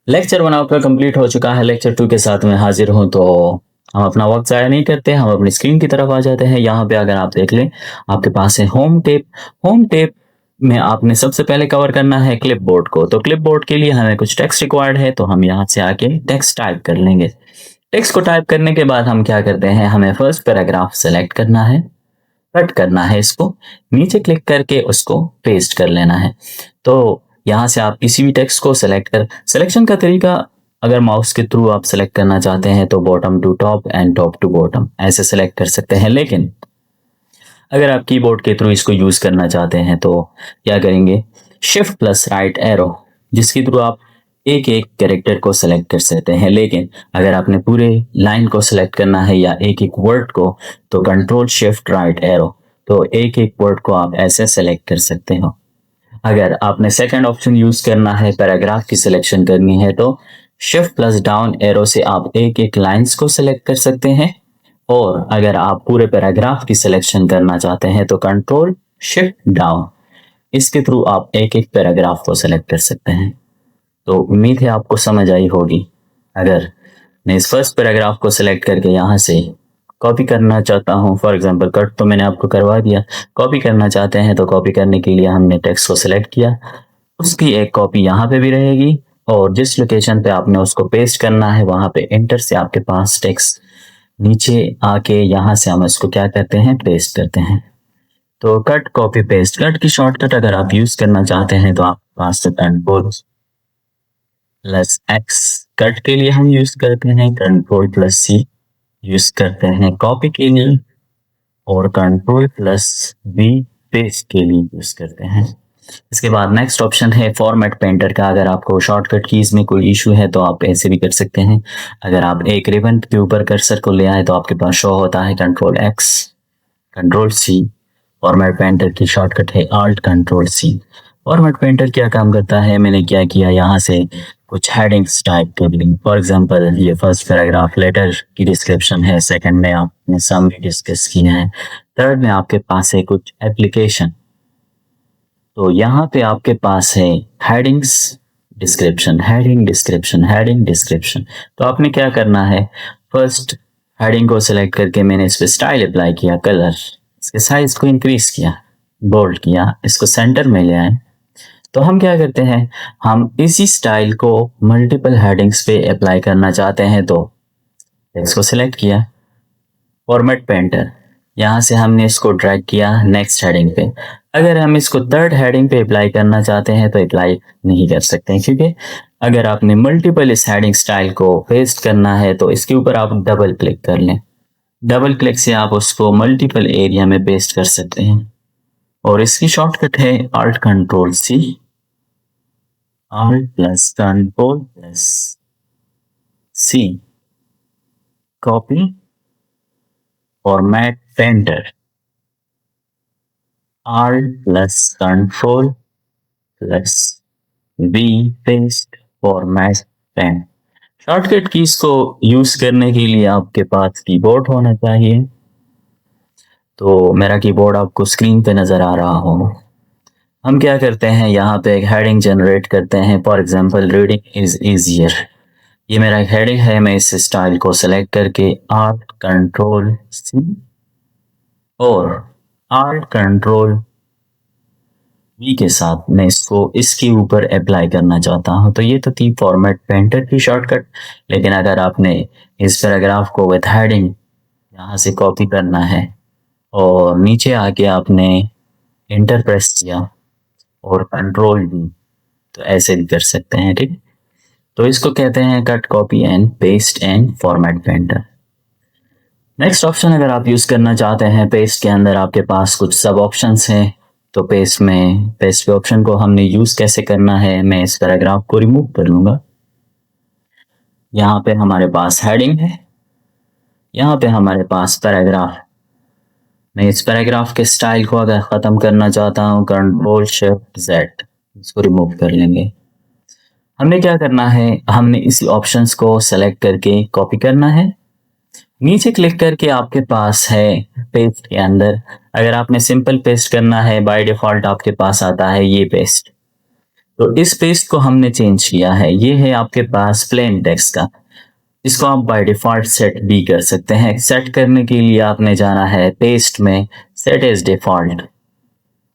Lecture 1 आपका complete हो चुका है। लेक्चर 2 के साथ मैं हाजिर हूँ। तो हम अपना वक्त ज़ाया नहीं करते, हम अपनी स्क्रीन की तरफ आ जाते हैं। यहाँ पे अगर आप देख लें, आपके पास है होम टेप। होम टेप में आपने सबसे पहले कवर करना है क्लिपबोर्ड को। तो क्लिपबोर्ड के लिए हमें कुछ टेक्स्ट रिक्वायर्ड है, तो हम यहाँ से आके टेक्स्ट टाइप कर लेंगे। टेक्स्ट को टाइप करने के बाद हम क्या करते हैं, हमें फर्स्ट पैराग्राफ सेलेक्ट करना है, कट करना है, इसको नीचे क्लिक करके उसको पेस्ट कर लेना है। तो यहाँ से आप किसी भी टेक्स्ट को सिलेक्शन का तरीका, अगर माउस के थ्रू आप सेलेक्ट करना चाहते हैं तो bottom to top and top to bottom ऐसे सेलेक्ट कर सकते हैं। लेकिन अगर आप कीबोर्ड के थ्रू इसको यूज करना चाहते हैं तो क्या करेंगे, शिफ्ट प्लस राइट एरो, जिसके थ्रू आप एक एक कैरेक्टर को सेलेक्ट कर सकते हैं। लेकिन अगर आपने पूरे लाइन को सेलेक्ट करना है या एक एक वर्ड को, तो कंट्रोल शिफ्ट राइट एरो, तो एक एक वर्ड को आप ऐसे सेलेक्ट कर सकते हो। अगर आपने सेकंड ऑप्शन यूज करना है, पैराग्राफ की सिलेक्शन करनी है, तो शिफ्ट प्लस डाउन एरो से आप एक एक लाइंस को सेलेक्ट कर सकते हैं। और अगर आप पूरे पैराग्राफ की सिलेक्शन करना चाहते हैं तो कंट्रोल शिफ्ट डाउन, इसके थ्रू आप एक एक पैराग्राफ को सेलेक्ट कर सकते हैं। तो उम्मीद है आपको समझ आई होगी। अगर मैं इस फर्स्ट पैराग्राफ को सिलेक्ट करके यहाँ से कॉपी करना चाहता हूँ, फॉर एग्जांपल कट तो मैंने आपको करवा दिया, कॉपी करना चाहते हैं तो कॉपी करने के लिए हमने टेक्स्ट को सिलेक्ट किया, उसकी एक कॉपी यहाँ पे भी रहेगी, और जिस लोकेशन पे आपने उसको पेस्ट करना है वहां पे एंटर से आपके पास टेक्स्ट नीचे आके यहाँ से हम इसको क्या करते हैं, पेस्ट करते हैं। तो कट कॉपी पेस्ट, कट की शॉर्टकट अगर आप यूज करना चाहते हैं तो आपके पास कंट्रोल प्लस एक्स, कट के लिए हम यूज करते हैं, कंट्रोल प्लस सी यूज करते हैं कॉपी के लिए, और कंट्रोल प्लस वी पेस्ट के लिए यूज करते हैं। इसके बाद नेक्स्ट ऑप्शन है फॉर्मेट पेंटर का। अगर आपको शॉर्टकट कीज में कोई इशू है तो आप ऐसे भी कर सकते हैं। अगर आप एक रिबन के ऊपर कर्सर को ले आए तो आपके पास शो होता है control X, control C. Format painter की शॉर्टकट है alt control C. Format painter क्या काम करता है, मैंने क्या किया, यहाँ से कुछ हेडिंग्स टाइप कर ली। फॉर एग्जांपल ये फर्स्ट पैराग्राफ लेटर की डिस्क्रिप्शन है, सेकंड में आपने समरी डिस्कस किया है, थर्ड में आपके पास है कुछ एप्लीकेशन। तो यहाँ पे आपके पास है headings description, heading description, heading description. तो आपने क्या करना है, फर्स्ट हेडिंग को सिलेक्ट करके मैंने इस पे स्टाइल अप्लाई किया, कलर, इसके साइज को इंक्रीज किया, बोल्ड किया, इसको सेंटर में ले आए। तो हम क्या करते हैं, हम इसी स्टाइल को मल्टीपल हेडिंग्स पे अप्लाई करना चाहते हैं, तो इसको सिलेक्ट किया, फॉर्मेट पेंटर, यहाँ से हमने इसको ड्रैग किया नेक्स्ट हेडिंग पे। अगर हम इसको थर्ड हेडिंग पे अप्लाई करना चाहते हैं तो अप्लाई नहीं कर सकते हैं, क्योंकि अगर आपने मल्टीपल इस हेडिंग स्टाइल को पेस्ट करना है तो इसके ऊपर आप डबल क्लिक कर लें। डबल क्लिक से आप उसको मल्टीपल एरिया में पेस्ट कर सकते हैं, और इसकी शॉर्टकट है alt control C, alt plus control plus C, copy, format painter, alt plus control plus V paste, format pen. Shortcut keys को यूज करने के लिए आपके पास कीबोर्ड होना चाहिए। तो मेरा कीबोर्ड आपको स्क्रीन पे नजर आ रहा हो। हम क्या करते हैं, यहाँ पे एक हेडिंग जनरेट करते हैं, for example reading is easier. ये मेरा एक हेडिंग है, मैं इस स्टाइल को सेलेक्ट करके आल्ट कंट्रोल सी और आल्ट कंट्रोल वी के साथ मैं इसको इसके ऊपर अप्लाई करना चाहता हूं। तो ये तो थी फॉर्मेट पेंटर की शॉर्टकट। लेकिन अगर आपने इस पैराग्राफ को विद हेडिंग यहाँ से कॉपी करना है और नीचे आके आपने इंटर प्रेस किया और कंट्रोल वी, तो ऐसे भी कर सकते हैं, ठीक। तो इसको कहते हैं cut copy and paste and format painter. Next option अगर आप यूज करना चाहते हैं, पेस्ट के अंदर आपके पास कुछ सब ऑप्शंस हैं। तो पेस्ट के ऑप्शन को हमने यूज कैसे करना है, मैं इस पैराग्राफ को रिमूव कर लूंगा। यहाँ पे हमारे पास हेडिंग है, यहाँ पे हमारे पास पैराग्राफ। मैं इस पैराग्राफ के स्टाइल को अगर खत्म करना चाहता हूँ, कंट्रोल शिफ्ट जेड, इसको रिमूव कर लेंगे। हमने क्या करना है, हमने इसी ऑप्शंस को सेलेक्ट करके कॉपी करना है, नीचे क्लिक करके आपके पास है पेस्ट के अंदर। अगर आपने सिंपल पेस्ट करना है, बाय डिफॉल्ट आपके पास आता है ये पेस्ट। तो इस पेस्ट को हमने चेंज किया है। ये है आपके पास प्लेन टेक्स्ट का। इसको आप बाय डिफ़ॉल्ट सेट भी कर सकते हैं। सेट करने के लिए आपने जाना है पेस्ट में, set as default.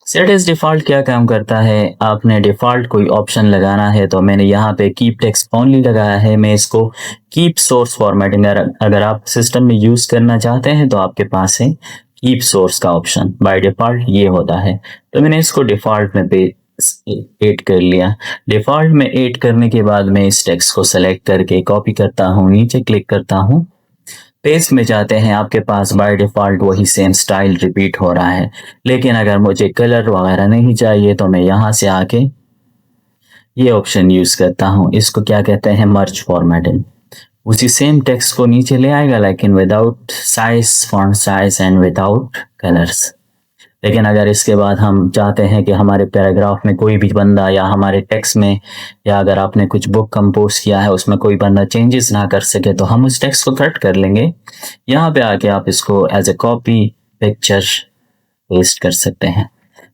Set as default क्या काम करता है, आपने डिफ़ॉल्ट कोई ऑप्शन लगाना है तो मैंने यहाँ पे कीप टेक्स्ट ओनली लगाया है। मैं इसको कीप सोर्स फॉर्मेटिंग, अगर आप सिस्टम में यूज़ करना चाहते हैं तो आपके पास है कीप सोर्स का ऑप्शन। बाय डिफ़ॉल्ट ये होता है। तो मैंने इसको डिफ़ॉल्ट में पे ऐड कर लिया। डिफ़ॉल्ट में ऐड करने के बाद मैं इस टेक्स्ट को सेलेक्ट करके कॉपी करता हूँ, नीचे क्लिक करता हूँ, पेस्ट में जाते हैं। आपके पास बाय डिफ़ॉल्ट वही सेम स्टाइल रिपीट हो रहा है। लेकिन अगर मुझे कलर वगैरह नहीं चाहिए तो मैं यहाँ से आके ये ऑप्शन यूज़ करता हूँ। इसको क्या कहते हैं, मर्ज फॉर्मेटिंग। उसी सेम टेक्स्ट को नीचे ले आएगा लेकिन without size, font size and without colours. लेकिन अगर इसके बाद हम चाहते हैं कि हमारे पैराग्राफ में कोई भी बंदा, या हमारे टेक्स्ट में, या अगर आपने कुछ बुक कंपोज किया है उसमें कोई बंदा चेंजेस ना कर सके तो हम उस टेक्स्ट को कट कर लेंगे। यहाँ पे आके आप इसको as a copy picture paste कर सकते हैं।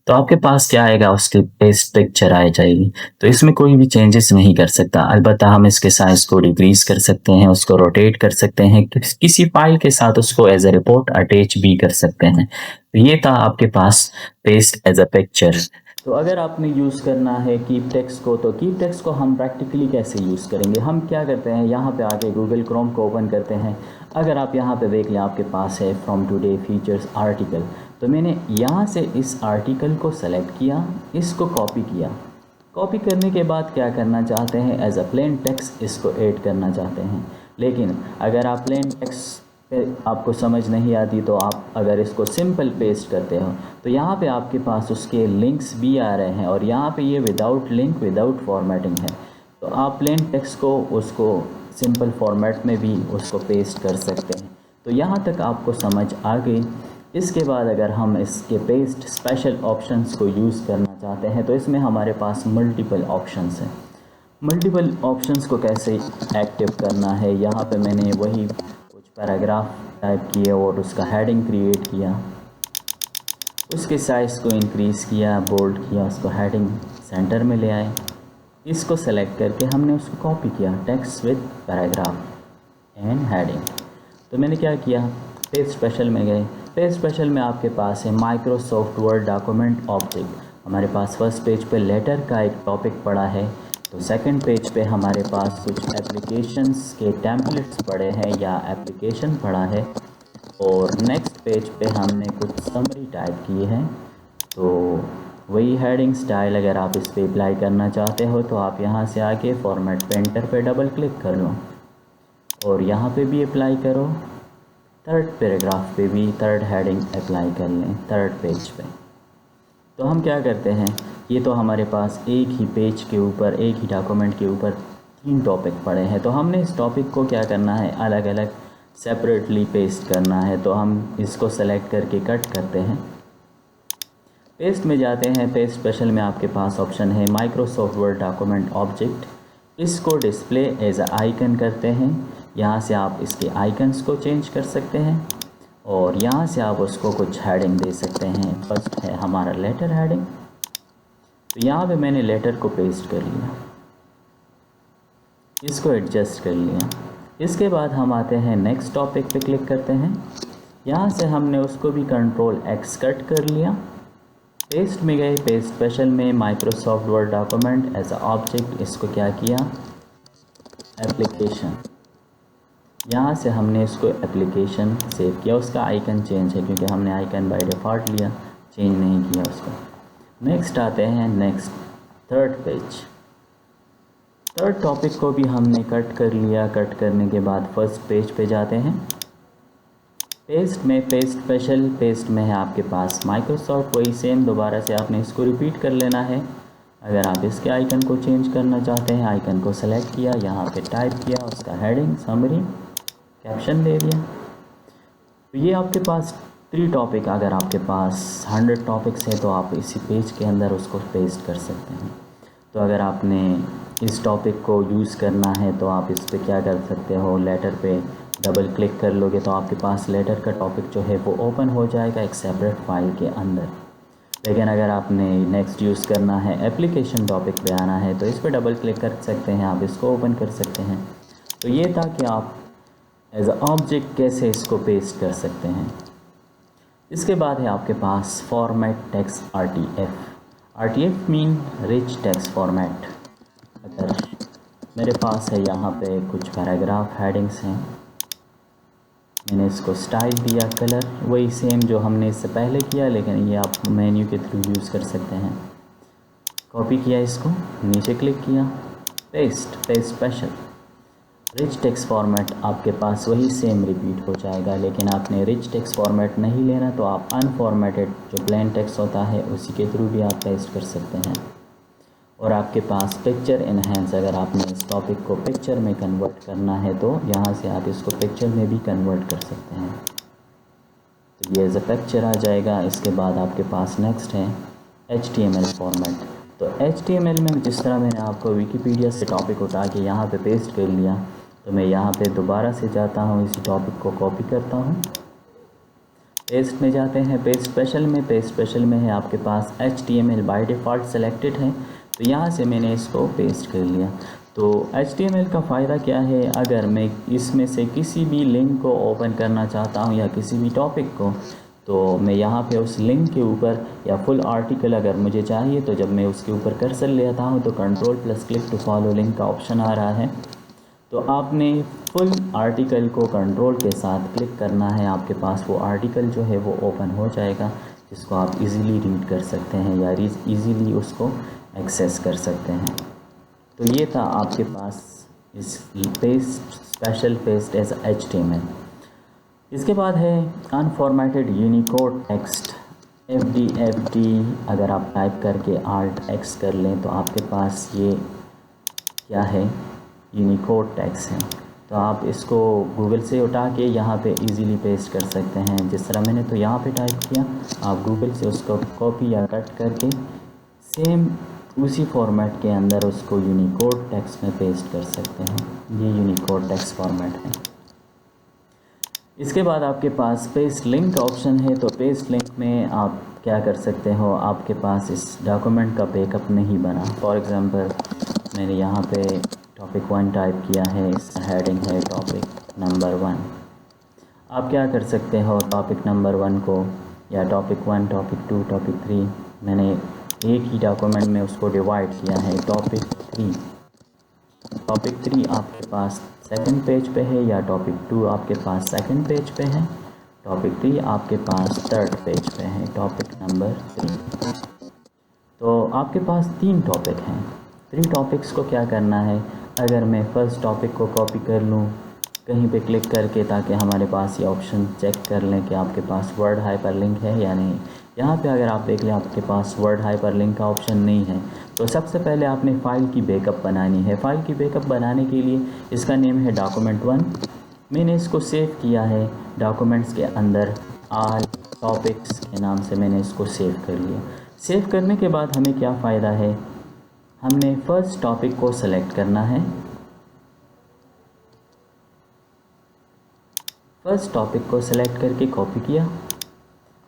तो आपके पास क्या आएगा, उसकी पेस्ट पिक्चर आ जाएगी। तो इसमें कोई भी चेंजेस नहीं कर सकता। अलबत्ता हम इसके साइज को डिक्रीज कर सकते हैं, उसको रोटेट कर सकते हैं, किसी फाइल के साथ उसको एज ए रिपोर्ट अटैच भी कर सकते हैं। तो ये था आपके पास पेस्ट एज अ पिक्चर। तो अगर आपने यूज़ करना है कीप टेक्स्ट को, तो कीप टेक्स्ट को हम प्रैक्टिकली कैसे यूज़ करेंगे। हम क्या करते हैं, यहाँ पे आके गूगल क्रोम को ओपन करते हैं। अगर आप यहाँ पे देख लें, आपके पास है फ्रॉम टुडे फीचर्स आर्टिकल। तो मैंने यहाँ से इस आर्टिकल को सेलेक्ट किया, इसको कॉपी किया। कॉपी करने के बाद क्या करना चाहते हैं, एज अ प्लेन टेक्स्ट इसको ऐड करना चाहते हैं। लेकिन अगर आप प्लेन टेक्स्ट पे आपको समझ नहीं आती तो आप अगर इसको सिंपल पेस्ट करते हो तो यहाँ पे आपके पास उसके लिंक्स भी आ रहे हैं, और यहाँ पे ये विदाउट लिंक विदाउट फॉर्मेटिंग है। तो आप प्लेन टेक्स्ट को उसको सिंपल फॉर्मेट में भी उसको पेस्ट कर सकते हैं। तो यहाँ तक आपको समझ आ गई। इसके बाद अगर हम इसके पेस्ट स्पेशल ऑप्शंस को यूज़ करना चाहते हैं तो इसमें हमारे पास मल्टीपल ऑप्शंस हैं। मल्टीपल ऑप्शंस को कैसे एक्टिव करना है, यहाँ पे मैंने वही कुछ पैराग्राफ टाइप किए और उसका हेडिंग क्रिएट किया, उसके साइज़ को इंक्रीज़ किया, बोल्ड किया, उसको हेडिंग सेंटर में ले आए। इसको सेलेक्ट करके हमने उसको कॉपी किया, text with paragraph and heading. तो मैंने क्या किया, पेज स्पेशल में गए। पेज स्पेशल में आपके पास है माइक्रोसॉफ्ट वर्ड डॉक्यूमेंट ऑब्जेक्ट। हमारे पास फर्स्ट पेज पे लेटर का एक टॉपिक पड़ा है, तो सेकंड पेज पे हमारे पास कुछ एप्लीकेशंस के टेम्पलेट्स पड़े हैं या एप्लीकेशन पड़ा है, और नेक्स्ट पेज पे हमने कुछ समरी टाइप की है। तो वही हेडिंग स्टाइल अगर आप इस पर अप्लाई करना चाहते हो तो आप यहाँ से आके फॉर्मेट पेंटर पे डबल क्लिक कर लो और यहाँ पे भी अप्लाई करो। थर्ड पैराग्राफ पे भी थर्ड हेडिंग अप्लाई कर लें थर्ड पेज पे। तो हम क्या करते हैं, ये तो हमारे पास एक ही पेज के ऊपर, एक ही डॉक्यूमेंट के ऊपर 3 टॉपिक पड़े हैं। तो हमने इस टॉपिक को क्या करना है, अलग अलग सेपरेटली पेस्ट करना है। तो हम इसको सेलेक्ट करके कट करते हैं, पेस्ट में जाते हैं। पेस्ट स्पेशल में आपके पास ऑप्शन है माइक्रोसॉफ्ट वर्ड डॉक्यूमेंट ऑब्जेक्ट। इसको डिस्प्ले एज आइकन करते हैं। यहाँ से आप इसके आइकन्स को चेंज कर सकते हैं और यहाँ से आप उसको कुछ हेडिंग दे सकते हैं। फर्स्ट है हमारा लेटर हेडिंग, तो यहाँ पे मैंने लेटर को पेस्ट कर लिया, इसको एडजस्ट कर लिया। इसके बाद हम आते हैं नेक्स्ट टॉपिक पे क्लिक करते हैं। यहाँ से हमने उसको भी कंट्रोल एक्स कट कर लिया। पेस्ट में गए, पेस्ट स्पेशल में Microsoft Word document as object, इसको क्या किया, एप्लीकेशन। यहाँ से हमने इसको एप्लीकेशन सेव किया। उसका आइकन चेंज है क्योंकि हमने आइकन बाय डिफ़ॉल्ट लिया, चेंज नहीं किया उसको। नेक्स्ट आते हैं, next third page. Third topic को भी हमने कट कर लिया। कट करने के बाद फर्स्ट पेज पे जाते हैं। पेस्ट में पेस्ट स्पेशल, पेस्ट में है आपके पास माइक्रोसॉफ्ट, वही सेम दोबारा से आपने इसको रिपीट कर लेना है। अगर आप इसके आइकन को चेंज करना चाहते हैं, आइकन को सेलेक्ट किया, यहाँ पे टाइप किया, उसका हेडिंग, समरी, कैप्शन दे दिया। तो ये आपके पास 3 टॉपिक, अगर आपके पास 100 टॉपिक्स है तो आप इसी पेज के अंदर उसको पेस्ट कर सकते हैं। तो अगर आपने इस टॉपिक को यूज़ करना है तो आप इस पर क्या कर सकते हो, लेटर पे डबल क्लिक कर लोगे तो आपके पास लेटर का टॉपिक जो है वो ओपन हो जाएगा एक सेपरेट फाइल के अंदर। लेकिन अगर आपने नेक्स्ट यूज़ करना है, एप्लीकेशन टॉपिक पे आना है, तो इस पर डबल क्लिक कर सकते हैं, आप इसको ओपन कर सकते हैं। तो ये था कि आप एज अ ऑब्जेक्ट कैसे इसको पेस्ट कर सकते हैं। इसके बाद है आपके पास format text RTF mean rich text format. अगर मेरे पास है यहाँ पे कुछ पैराग्राफ हेडिंग्स हैं, मैंने इसको स्टाइल दिया, कलर वही सेम जो हमने इससे पहले किया, लेकिन ये आप मेन्यू के थ्रू यूज़ कर सकते हैं। कॉपी किया, इसको नीचे क्लिक किया, paste special. Rich text format आपके पास वही सेम रिपीट हो जाएगा, लेकिन आपने रिच टेक्स्ट फॉर्मेट नहीं लेना तो आप अनफॉर्मेटेड जो प्लेन टेक्स्ट होता है उसी के थ्रू भी आप पेस्ट कर सकते हैं। और आपके पास पिक्चर इनहेंस, अगर आपने इस टॉपिक को पिक्चर में कन्वर्ट करना है तो यहाँ से आप इसको पिक्चर में भी कन्वर्ट कर सकते हैं। तो ये एज अ पिक्चर आ जाएगा। इसके बाद आपके पास नेक्स्ट है HTML फॉर्मेट। तो HTML में जिस तरह मैंने आपको विकीपीडिया से टॉपिक उठा के यहाँ पे पेस्ट कर लिया, तो मैं यहाँ पे दोबारा से जाता हूँ, इसी टॉपिक को कॉपी करता हूँ, पेस्ट में जाते हैं, पेस्ट स्पेशल में है आपके पास HTML बाय डिफ़ॉल्ट सेलेक्टेड है, तो यहाँ से मैंने इसको पेस्ट कर लिया। तो HTML का फ़ायदा क्या है, अगर मैं इसमें से किसी भी लिंक को ओपन करना चाहता हूँ या किसी भी टॉपिक को, तो मैं यहाँ पे उस लिंक के ऊपर या फुल आर्टिकल अगर मुझे चाहिए, तो जब मैं उसके ऊपर कर्सर लेता हूँ तो control plus click to follow link का ऑप्शन आ रहा है। तो आपने फुल आर्टिकल को कंट्रोल के साथ क्लिक करना है, आपके पास वो आर्टिकल जो है वो ओपन हो जाएगा, जिसको आप इजीली रीड कर सकते हैं या इजीली उसको एक्सेस कर सकते हैं। तो ये था आपके पास इस स्पेशल पेस्ट एज HTML। इसके बाद है अनफॉर्मेटेड यूनिकोड टेक्स्ट FD अगर आप टाइप करके Alt+X कर लें तो आपके पास ये क्या है, यूनिकोड टेक्स्ट है। तो आप इसको गूगल से उठा के यहाँ पे इजीली पेस्ट कर सकते हैं। जिस तरह मैंने तो यहाँ पे टाइप किया, आप गूगल से उसको कॉपी या कट करके सेम उसी फॉर्मेट के अंदर उसको यूनिकोड टेक्स्ट में पेस्ट कर सकते हैं। ये यूनिकोड टेक्स्ट फॉर्मेट है। इसके बाद आपके पास पेस्ट लिंक का ऑप्शन है। तो पेस्ट लिंक में आप क्या कर सकते हो, आपके पास इस डॉक्यूमेंट का बैकअप नहीं बना, फॉर एग्ज़ाम्पल मैंने यहाँ पे टॉपिक 1 टाइप किया है, इस हेडिंग है टॉपिक नंबर 1। आप क्या कर सकते हो, टॉपिक नंबर 1 को या टॉपिक 1, टॉपिक 2, टॉपिक 3, मैंने एक ही डॉक्यूमेंट में उसको डिवाइड किया है। टॉपिक 3 आपके पास सेकंड पेज पे है, या टॉपिक 2 आपके पास सेकंड पेज पे है, टॉपिक 3 आपके पास थर्ड पेज पे है, टॉपिक नंबर 3। तो आपके पास 3 टॉपिक हैं। 3 टॉपिक्स को क्या करना है, अगर मैं फ़र्स्ट टॉपिक को कॉपी कर लूँ कहीं पे क्लिक करके, ताकि हमारे पास ये ऑप्शन चेक कर लें कि आपके पास वर्ड हाइपरलिंक है या नहीं। यहाँ पे अगर आप देख लें आपके पास वर्ड हाइपरलिंक का ऑप्शन नहीं है, तो सबसे पहले आपने फ़ाइल की बैकअप बनानी है। फ़ाइल की बैकअप बनाने के लिए इसका नेम है डॉक्यूमेंट 1। मैंने इसको सेव किया है डॉक्यूमेंट्स के अंदर, ऑल टॉपिक्स के नाम से मैंने इसको सेव कर लिया। सेव करने के बाद हमें क्या फ़ायदा है, हमने फ़र्स्ट टॉपिक को सेलेक्ट करना है, फर्स्ट टॉपिक को सेलेक्ट करके कॉपी किया।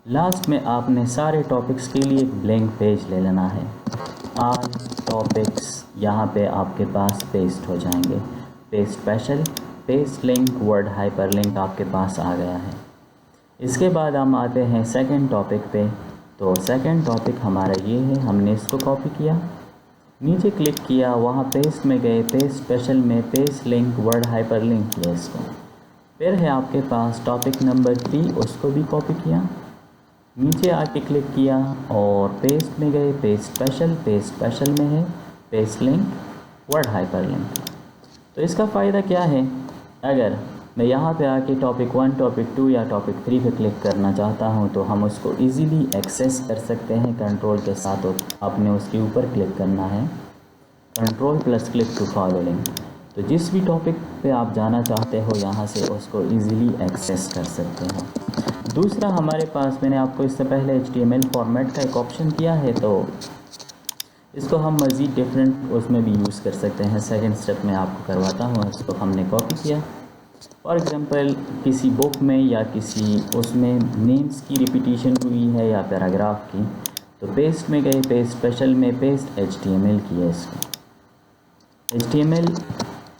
लास्ट में आपने सारे टॉपिक्स के लिए एक ब्लैंक पेज ले लेना है। ऑल टॉपिक्स यहाँ पे आपके पास पेस्ट हो जाएंगे। Paste special, paste link, word hyperlink आपके पास आ गया है। इसके बाद हम आते हैं सेकंड टॉपिक पे। तो सेकंड टॉपिक हमारा ये है, हमने इसको कॉपी किया, नीचे क्लिक किया, वहाँ पेस्ट में गए, पेस्ट स्पेशल में पेस्ट लिंक, वर्ड हाइपरलिंक किया इसको। फिर है आपके पास टॉपिक नंबर 3, उसको भी कॉपी किया, नीचे आके क्लिक किया और पेस्ट में गए, पेस्ट स्पेशल में है पेस्ट लिंक, वर्ड हाइपरलिंक। तो इसका फ़ायदा क्या है, अगर मैं यहाँ पे आके टॉपिक 1, टॉपिक 2 या टॉपिक 3 पे क्लिक करना चाहता हूँ तो हम उसको इजीली एक्सेस कर सकते हैं कंट्रोल के साथ। और आपने उसके ऊपर क्लिक करना है, control plus click to follow link. तो जिस भी टॉपिक पे आप जाना चाहते हो यहाँ से उसको इजीली एक्सेस कर सकते हो। दूसरा हमारे पास, मैंने आपको इससे पहले HTML फॉर्मेट का एक ऑप्शन किया है, तो इसको हम मज़ीद डिफरेंट उसमें भी यूज़ कर सकते हैं। सेकंड स्टेप में आपको करवाता हूँ। इसको हमने कॉपी किया, फॉर एग्ज़ाम्पल किसी बुक में या किसी उसमें नेम्स की रिपीटिशन हुई है या पैराग्राफ की, तो पेस्ट में गए, पेस्ट स्पेशल में पेस्ट HTML किया इसको HTML,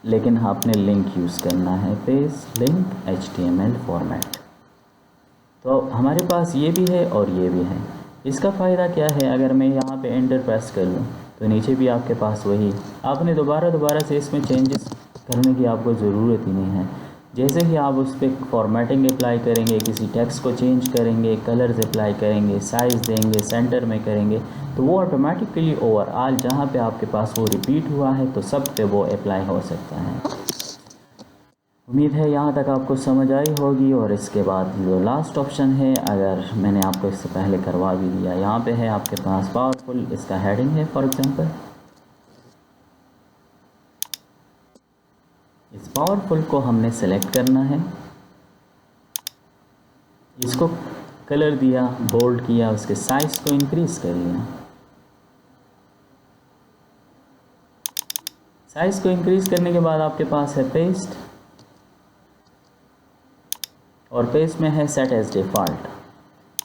लेकिन आपने लिंक यूज़ करना है, पेस्ट लिंक HTML फॉर्मेट। तो हमारे पास ये भी है और ये भी है। इसका फ़ायदा क्या है, अगर मैं यहाँ पे एंटर प्रेस कर लूँ तो नीचे भी आपके पास वही, आपने दोबारा से इसमें चेंजेस करने की आपको ज़रूरत ही नहीं है। जैसे ही आप उस पर फॉर्मेटिंग अप्लाई करेंगे, किसी टेक्स्ट को चेंज करेंगे, कलर्स अप्लाई करेंगे, साइज़ देंगे, सेंटर में करेंगे, तो वो ऑटोमेटिकली ओवरऑल जहाँ पे आपके पास वो रिपीट हुआ है तो सब पे वो अप्लाई हो सकता है। उम्मीद है यहाँ तक आपको समझ आई होगी। और इसके बाद जो लास्ट ऑप्शन है, अगर मैंने आपको इससे पहले करवा भी दिया, यहाँ पे है आपके पास पावरफुल, इसका हेडिंग है फॉर एग्जांपल। इस पावरफुल को हमने सेलेक्ट करना है, इसको कलर दिया, बोल्ड किया, उसके साइज को इंक्रीज कर लिया। साइज को इंक्रीज करने के बाद आपके पास है पेस्ट, और पेस्ट में है सेट एज डिफ़ॉल्ट।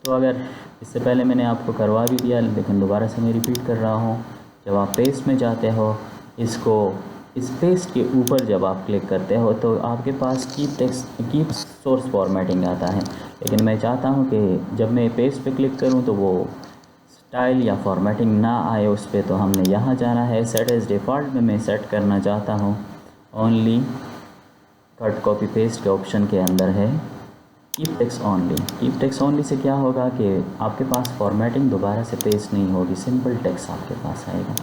तो अगर इससे पहले मैंने आपको करवा भी दिया, लेकिन दोबारा से मैं रिपीट कर रहा हूँ, जब आप पेस्ट में जाते हो, इसको इस पेस्ट के ऊपर जब आप क्लिक करते हो तो आपके पास कीप सोर्स फॉर्मेटिंग आता है। लेकिन मैं चाहता हूँ कि जब मैं पेस्ट पे क्लिक करूँ तो वो स्टाइल या फॉर्मेटिंग ना आए उस पर, तो हमने यहाँ जाना है सेट एज डिफ़ॉल्ट में। मैं सेट करना चाहता हूँ ओनली कट कॉपी पेस्ट के ऑप्शन के अंदर है keep text only. Keep text only say क्या होगा कि आपके पास फॉर्मेटिंग दोबारा से पेस्ट नहीं होगी, सिंपल टेक्स्ट आपके पास आएगा।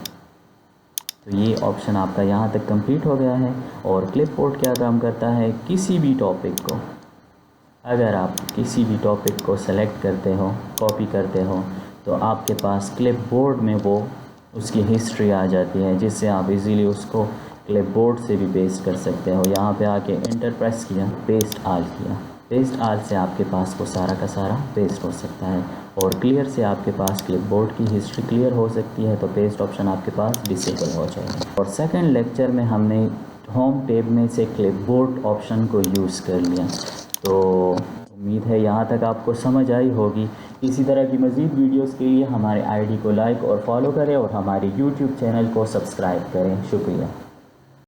तो ये ऑप्शन आपका यहाँ तक कंप्लीट हो गया है। और क्लिपबोर्ड क्या काम करता है, किसी भी टॉपिक को, अगर आप किसी भी टॉपिक को सेलेक्ट करते हो, कॉपी करते हो, तो आपके पास क्लिपबोर्ड में वो उसकी हिस्ट्री आ जाती है, जिससे आप इजीली उसको क्लिपबोर्ड से भी पेस्ट कर सकते हो। यहाँ पे आके एंटर प्रेस किया, पेस्ट आल किया, पेस्ट आल से आपके पास वो सारा का सारा पेस्ट हो सकता है। और क्लियर से आपके पास क्लिपबोर्ड की हिस्ट्री क्लियर हो सकती है, तो पेस्ट ऑप्शन आपके पास डिसेबल हो जाएगा। और सेकंड लेक्चर में हमने होम टैब में से क्लिपबोर्ड ऑप्शन को यूज़ कर लिया। तो उम्मीद है यहाँ तक आपको समझ आई होगी। इसी तरह की मज़ीद वीडियोस के लिए हमारे आईडी को लाइक और फॉलो करें और हमारे यूट्यूब चैनल को सब्सक्राइब करें। शुक्रिया।